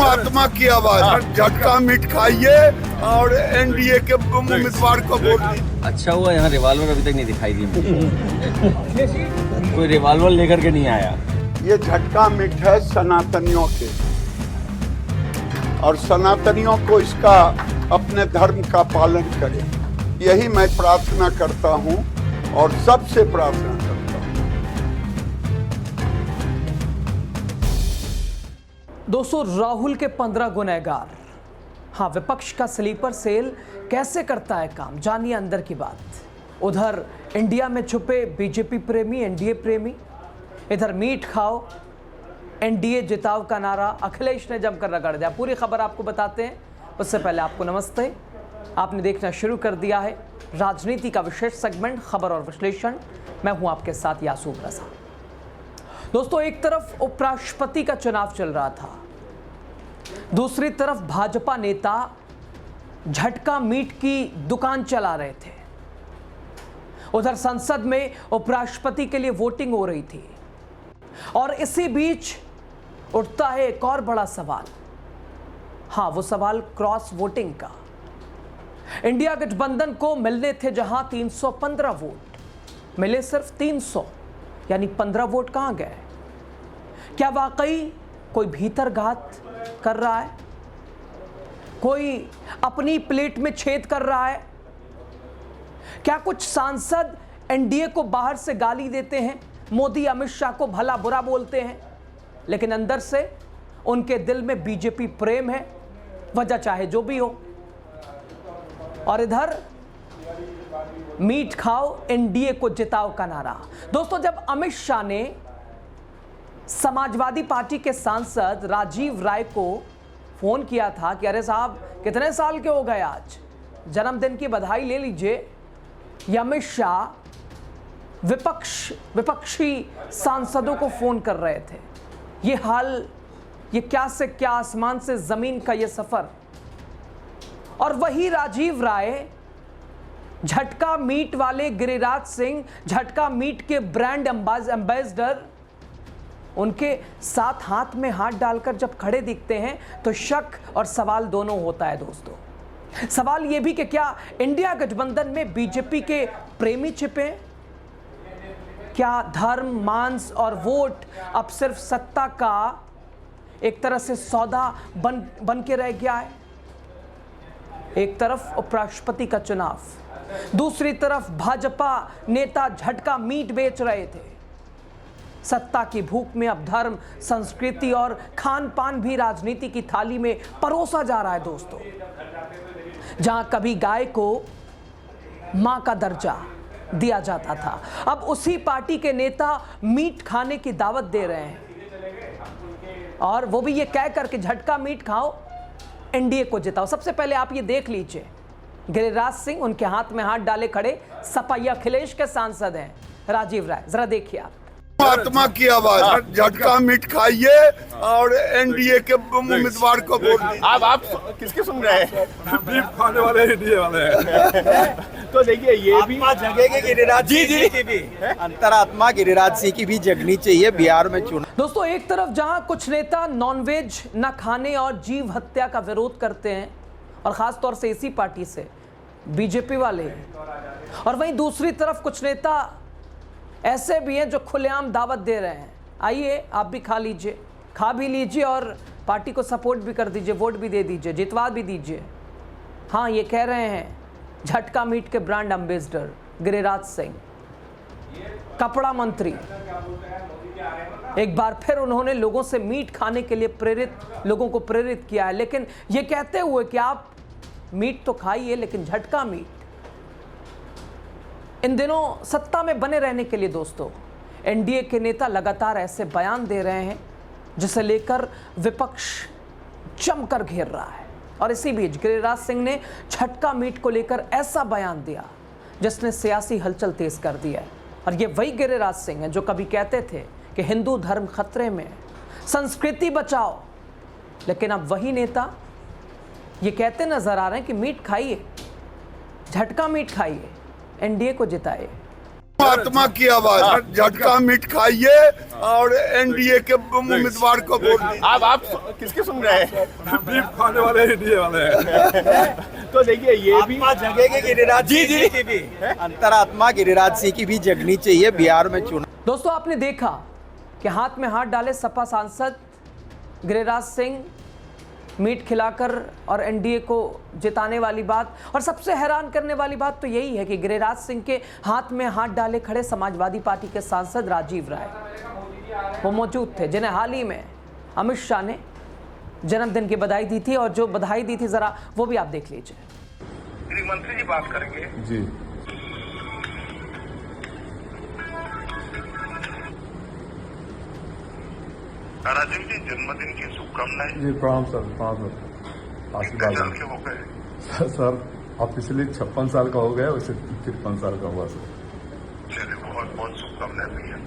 आत्मा की आवाज, झटका मीट खाइए और एनडीए के उम्मीदवार को वोट दीजिए। अच्छा हुआ यहाँ रिवॉल्वर अभी तक नहीं दिखाई दी मुझे। कोई रिवॉल्वर लेकर के नहीं आया। ये झटका मीट है सनातनियों के, और सनातनियों को इसका अपने धर्म का पालन करें, यही मैं प्रार्थना करता हूं और सबसे प्रार्थना करता हूं। दोस्तों, राहुल के 15 गुनहगार, हाँ, विपक्ष का स्लीपर सेल कैसे करता है काम, जानिए अंदर की बात। उधर इंडिया में छुपे बीजेपी प्रेमी, एनडीए प्रेमी, इधर मीट खाओ एनडीए जिताओ का नारा अखिलेश ने जमकर रगड़ दिया। पूरी खबर आपको बताते हैं, उससे पहले आपको नमस्ते। आपने देखना शुरू कर दिया है राजनीति का विशेष सेगमेंट खबर और विश्लेषण। मैं हूं आपके साथ यासूब रजा। दोस्तों, एक तरफ उपराष्ट्रपति का चुनाव चल रहा था, दूसरी तरफ भाजपा नेता झटका मीट की दुकान चला रहे थे। उधर संसद में उपराष्ट्रपति के लिए वोटिंग हो रही थी, और इसी बीच उठता है एक और बड़ा सवाल। हाँ, वो सवाल क्रॉस वोटिंग का। इंडिया गठबंधन को मिलने थे जहां 315 वोट, मिले सिर्फ 300, यानी 15 वोट कहां गए? क्या वाकई कोई भीतरघात कर रहा है? कोई अपनी प्लेट में छेद कर रहा है? क्या कुछ सांसद एनडीए को बाहर से गाली देते हैं, मोदी अमित शाह को भला बुरा बोलते हैं, लेकिन अंदर से उनके दिल में बीजेपी प्रेम है, वजह चाहे जो भी हो? और इधर मीट खाओ एनडीए को जिताओ का नारा। दोस्तों, जब अमित शाह ने समाजवादी पार्टी के सांसद राजीव राय को फोन किया था कि अरे साहब कितने साल के हो गए, आज जन्मदिन की बधाई ले लीजिए, ये अमित शाह विपक्षी सांसदों को फोन कर रहे थे। ये हाल, ये क्या से क्या, आसमान से जमीन का ये सफर। और वही राजीव राय, झटका मीट वाले गिरिराज सिंह, झटका मीट के ब्रांड एम्बेसडर, उनके साथ हाथ में हाथ डालकर जब खड़े दिखते हैं तो शक और सवाल दोनों होता है। दोस्तों, सवाल यह भी कि क्या इंडिया गठबंधन में बीजेपी के प्रेमी छिपे हैं? क्या धर्म, मांस और वोट अब सिर्फ सत्ता का एक तरह से सौदा बन के रह गया है? एक तरफ उपराष्ट्रपति का चुनाव, दूसरी तरफ भाजपा नेता झटका मीट बेच रहे थे। सत्ता की भूख में अब धर्म, संस्कृति और खान पान भी राजनीति की थाली में परोसा जा रहा है। दोस्तों, जहां कभी गाय को मां का दर्जा दिया जाता था, अब उसी पार्टी के नेता मीट खाने की दावत दे रहे हैं, और वो भी ये कह करके झटका मीट खाओ एनडीए को जिताओ। सबसे पहले आप ये देख लीजिए, गिरिराज सिंह उनके हाथ में हाथ डाले खड़े, सपा अखिलेश के सांसद हैं राजीव राय। जरा देखिए आप। आत्मा की आवाज, झटका मीट खाइए और एनडीए के उम्मीदवार को वोट दीजिए। आप किसके सुन रहे हैं? बीफ खाने वाले एनडीए वाले हैं। तो देखिए, ये भी जगेगी गिरिराज सिंह की भी, अंतरात्मा गिरिराज सिंह की भी जगनी चाहिए बिहार में चुनाव। दोस्तों, एक तरफ जहां कुछ नेता नॉनवेज न खाने और जीव हत्या का विरोध करते हैं, और खास तौर से इसी पार्टी से बीजेपी वाले, और वहीं दूसरी तरफ कुछ नेता ऐसे भी हैं जो खुलेआम दावत दे रहे हैं, आइए आप भी खा लीजिए, खा भी लीजिए और पार्टी को सपोर्ट भी कर दीजिए, वोट भी दे दीजिए, जितवा भी दीजिए। हाँ, ये कह रहे हैं झटका मीट के ब्रांड एम्बेसडर गिरिराज सिंह, कपड़ा मंत्री। एक बार फिर उन्होंने लोगों से मीट खाने के लिए लोगों को प्रेरित किया है, लेकिन ये कहते हुए कि आप मीट तो खाइए, लेकिन झटका मीट। इन दिनों सत्ता में बने रहने के लिए दोस्तों एनडीए के नेता लगातार ऐसे बयान दे रहे हैं जिसे लेकर विपक्ष जमकर घेर रहा है। और इसी बीच गिरिराज सिंह ने झटका मीट को लेकर ऐसा बयान दिया जिसने सियासी हलचल तेज कर दिया है। और ये वही गिरिराज सिंह हैं जो कभी कहते थे कि हिंदू धर्म खतरे में, संस्कृति बचाओ, लेकिन अब वही नेता ये कहते नजर आ रहे हैं कि मीट खाइए, झटका मीट खाइए, एनडीए को जिताए। आत्मा की आवाज, झटका मीट खाइए और एनडीए के उम्मीदवार को वोट दीजिए। आप किसके सुन रहे हैं? बीफ खाने वाले एनडीए वाले हैं। तो देखिए ये भी आत्मा जगेगी गिरिराज सिंह की भी, अंतरात्मा गिरिराज सिंह की भी जगनी चाहिए बिहार में चुनाव। दोस्तों आपने देखा कि हाथ में हाथ डाले सपा सांसद गिरिराज सिंह मीट खिलाकर और एनडीए को जिताने वाली बात। और सबसे हैरान करने वाली बात तो यही है कि गिरिराज सिंह के हाथ में हाथ डाले खड़े समाजवादी पार्टी के सांसद राजीव राय वो मौजूद थे, जिन्हें हाल ही में अमित शाह ने जन्मदिन की बधाई दी थी। और जो बधाई दी थी जरा वो भी आप देख लीजिए। गृह मंत्री जी बात करेंगे। जी राजीव जी जन्मदिन की शुभकामनाएं। जी प्रणाम सर, प्रणाम सर, आशीर्वाद साल के हो गए? सर ऑफिशियली 56 साल का हो गया, वैसे 53 साल का हुआ सर। चलिए बहुत बहुत शुभकामनाएं भैया।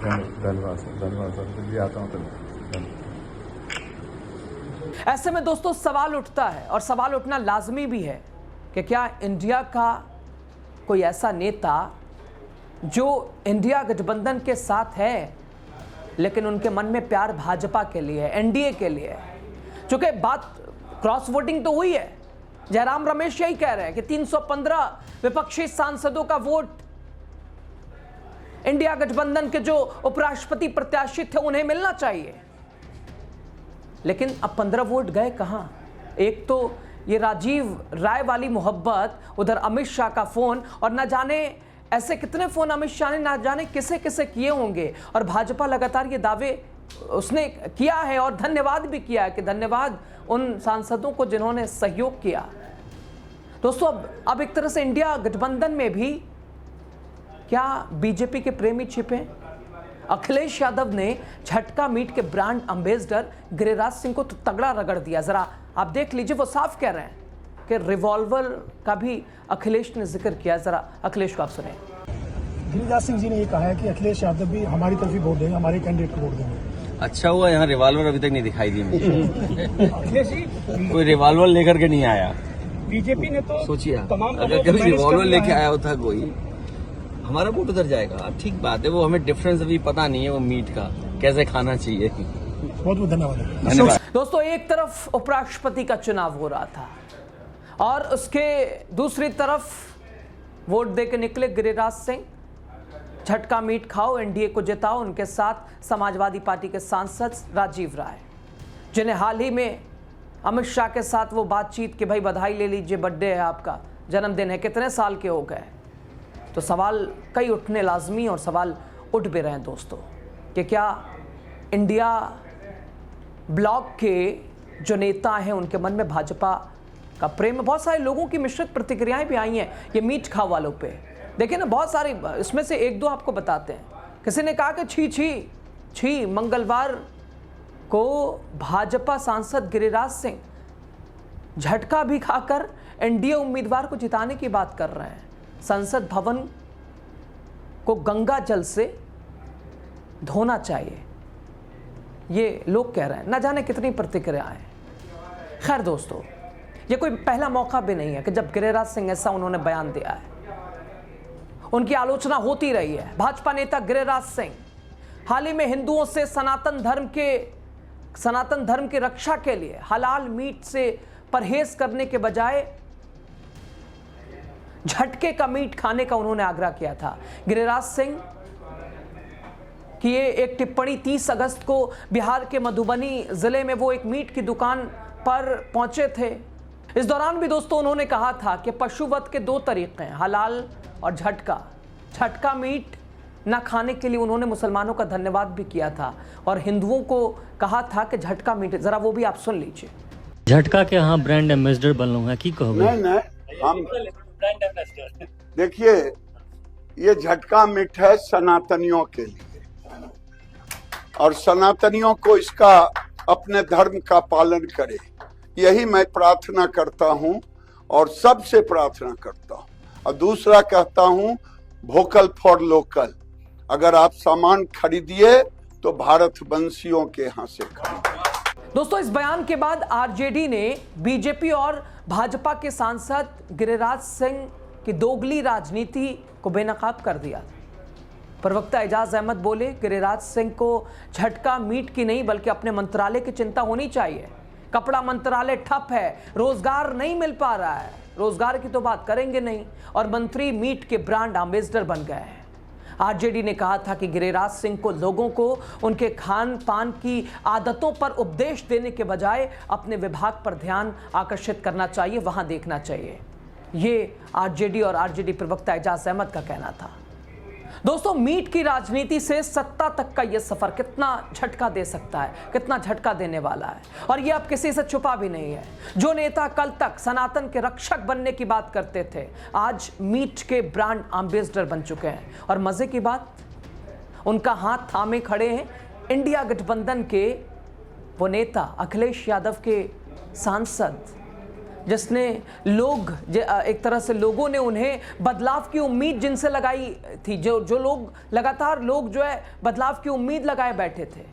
धन्यवाद सर, धन्यवाद सर, जल्दी आता हूँ धन्यवाद। ऐसे में दोस्तों सवाल उठता है और सवाल उठना लाजमी भी है कि क्या इंडिया का कोई ऐसा नेता जो इंडिया गठबंधन के साथ है लेकिन उनके मन में प्यार भाजपा के लिए है, एनडीए के लिए है। चूंकि बात क्रॉस वोटिंग तो हुई है, जयराम रमेश यही कह रहे हैं कि 315 विपक्षी सांसदों का वोट इंडिया गठबंधन के जो उपराष्ट्रपति प्रत्याशी थे उन्हें मिलना चाहिए। लेकिन अब 15 वोट गए कहां? एक तो ये राजीव राय वाली मोहब्बत, उधर अमित शाह का फोन, और न जाने ऐसे कितने फोन अमित शाह ने ना जाने किसे किसे किए होंगे। और भाजपा लगातार ये दावे उसने किया है और धन्यवाद भी किया है कि धन्यवाद उन सांसदों को जिन्होंने सहयोग किया। दोस्तों अब एक तरह से इंडिया गठबंधन में भी क्या बीजेपी के प्रेमी छिपे? अखिलेश यादव ने झटका मीट के ब्रांड एम्बेसडर गिरिराज सिंह को तो तगड़ा रगड़ दिया। जरा आप देख लीजिए, वो साफ कह रहे हैं कि रिवॉल्वर का भी अखिलेश ने जिक्र किया। जरा अखिलेश को आप सुने। गिरिराज सिंह जी ने ये कहा है कि अखिलेश यादव भी हमारी तरफ ही वोट देंगे, हमारे कैंडिडेट को वोट देंगे। अच्छा हुआ यहाँ रिवॉल्वर अभी तक नहीं दिखाई दी मुझे। कोई रिवॉल्वर लेकर के नहीं आया। बीजेपी ने तो सोचिए अगर कभी रिवॉल्वर लेके आया होता कोई, हमारा वोट उधर जाएगा। ठीक बात है, वो हमें डिफरेंस अभी पता नहीं है वो मीट का कैसे खाना चाहिए। बहुत बहुत धन्यवाद। धन्यवाद। दोस्तों एक तरफ उपराष्ट्रपति का चुनाव हो रहा था और उसके दूसरी तरफ वोट दे के निकले गिरिराज सिंह। झटका मीट खाओ, एनडीए को जिताओ। उनके साथ समाजवादी पार्टी के सांसद राजीव राय, जिन्हें हाल ही में अमित शाह के साथ वो बातचीत कि भाई बधाई ले लीजिए, बर्थडे है आपका, जन्मदिन है, कितने साल के हो गए। तो सवाल कई उठने लाजमी और सवाल उठ भी रहे हैं दोस्तों कि क्या इंडिया ब्लॉक के जो नेता हैं उनके मन में भाजपा का प्रेम है। बहुत सारे लोगों की मिश्रित प्रतिक्रियाएं भी आई हैं ये मीट खाओ वालों पे। देखिए ना, बहुत सारी, इसमें से एक दो आपको बताते हैं। किसी ने कहा कि छी छी छी, मंगलवार को भाजपा सांसद गिरिराज सिंह झटका भी खाकर एनडीए उम्मीदवार को जिताने की बात कर रहे हैं। संसद भवन को गंगा जल से धोना चाहिए, ये लोग कह रहे हैं। न जाने कितनी प्रतिक्रियाएं। खैर दोस्तों, ये कोई पहला मौका भी नहीं है कि जब गिरिराज सिंह ऐसा उन्होंने बयान दिया है। उनकी आलोचना होती रही है। भाजपा नेता गिरिराज सिंह हाल ही में हिंदुओं से सनातन धर्म की रक्षा के लिए हलाल मीट से परहेज करने के बजाय झटके का मीट खाने का उन्होंने आग्रह किया था। गिरिराज सिंह की ये एक टिप्पणी 30 अगस्त को बिहार के मधुबनी जिले में वो एक मीट की दुकान पर पहुंचे थे। इस दौरान भी दोस्तों उन्होंने कहा था कि पशुवध के 2 तरीके हैं, हलाल और झटका मीट न खाने के लिए उन्होंने मुसलमानों का धन्यवाद भी किया था और हिंदुओं को कहा था कि झटका मीट, जरा वो भी आप सुन लीजिए। झटका के हाँ ब्रांड एम्बेसडर बनूंगा की कहोगे? नहीं हम देखिए, ये झटका मीट है सनातनियों के लिए और सनातनियों को इसका अपने धर्म का पालन करे, यही मैं प्रार्थना करता हूं और सबसे प्रार्थना करता हूं। और दूसरा कहता हूं, वोकल फॉर लोकल। अगर आप सामान खरीदिए तो भारत वंशियों के यहां से खरीदिए। दोस्तों इस बयान के बाद आरजेडी ने बीजेपी और भाजपा के सांसद गिरिराज सिंह की दोगली राजनीति को बेनकाब कर दिया। प्रवक्ता एजाज अहमद बोले, गिरिराज सिंह को झटका मीट की नहीं बल्कि अपने मंत्रालय की चिंता होनी चाहिए। कपड़ा मंत्रालय ठप है, रोजगार नहीं मिल पा रहा है, रोजगार की तो बात करेंगे नहीं और मंत्री मीट के ब्रांड एम्बेसडर बन गए हैं। आरजेडी ने कहा था कि गिरिराज सिंह को लोगों को उनके खान पान की आदतों पर उपदेश देने के बजाय अपने विभाग पर ध्यान आकर्षित करना चाहिए, वहां देखना चाहिए। ये आरजेडी और आरजेडी प्रवक्ता एजाज अहमद का कहना था। दोस्तों, मीट की राजनीति से सत्ता तक का यह सफर कितना झटका दे सकता है, कितना झटका देने वाला है, और यह अब किसी से छुपा भी नहीं है। जो नेता कल तक सनातन के रक्षक बनने की बात करते थे, आज मीट के ब्रांड एम्बेसडर बन चुके हैं। और मजे की बात, उनका हाथ थामे खड़े हैं इंडिया गठबंधन के वो नेता अखिलेश यादव के सांसद, जिसने एक तरह से लोगों ने उन्हें बदलाव की उम्मीद जिनसे लगाई थी, जो लोग लगातार जो है बदलाव की उम्मीद लगाए बैठे थे,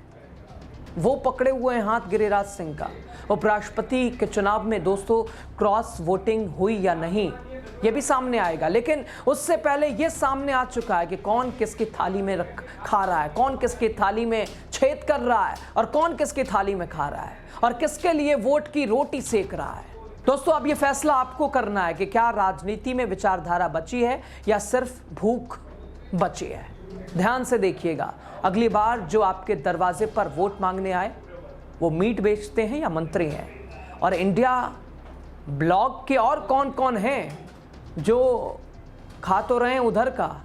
वो पकड़े हुए हैं हाथ गिरिराज सिंह का। उपराष्ट्रपति के चुनाव में दोस्तों क्रॉस वोटिंग हुई या नहीं, ये भी सामने आएगा, लेकिन उससे पहले ये सामने आ चुका है कि कौन किसकी थाली में खा रहा है, कौन किसकी थाली में छेद कर रहा है और कौन किसकी थाली में खा रहा है और किसके लिए वोट की रोटी सेक रहा है। दोस्तों, अब ये फैसला आपको करना है कि क्या राजनीति में विचारधारा बची है या सिर्फ भूख बची है। ध्यान से देखिएगा, अगली बार जो आपके दरवाजे पर वोट मांगने आए वो मीट बेचते हैं या मंत्री हैं। और इंडिया ब्लॉक के और कौन कौन हैं जो खा तो रहे हैं उधर का,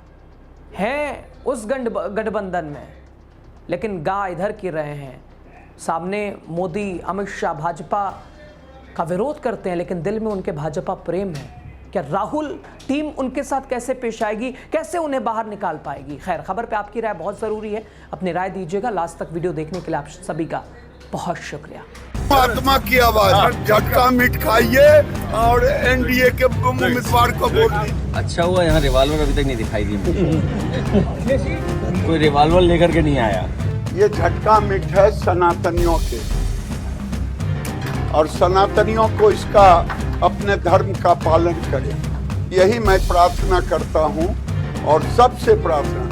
हैं उस गठबंधन में, लेकिन गा इधर की रहे हैं। सामने मोदी, अमित शाह भाजपा का विरोध करते हैं, लेकिन दिल में उनके भाजपा प्रेम है। क्या राहुल टीम उनके साथ कैसे पेश आएगी, कैसे उन्हें बाहर निकाल पाएगी? खैर, खबर पे आपकी राय बहुत ज़रूरी है, अपनी राय दीजिएगा। लास्ट तक वीडियो देखने के लिए आप सभी का बहुत शुक्रिया। महात्मा की आवाज, झटका मीट खाइए और एनडीए के उम्मीदवार को वोट दीजिए। अच्छा हुआ यहाँ रिवॉल्वर अभी तक नहीं दिखाई दी मुझे। कोई रिवॉल्वर लेकर के नहीं आया। ये झटका मीट है सनातनियों के, और सनातनियों को इसका अपने धर्म का पालन करें, यही मैं प्रार्थना करता हूं और सबसे प्रार्थना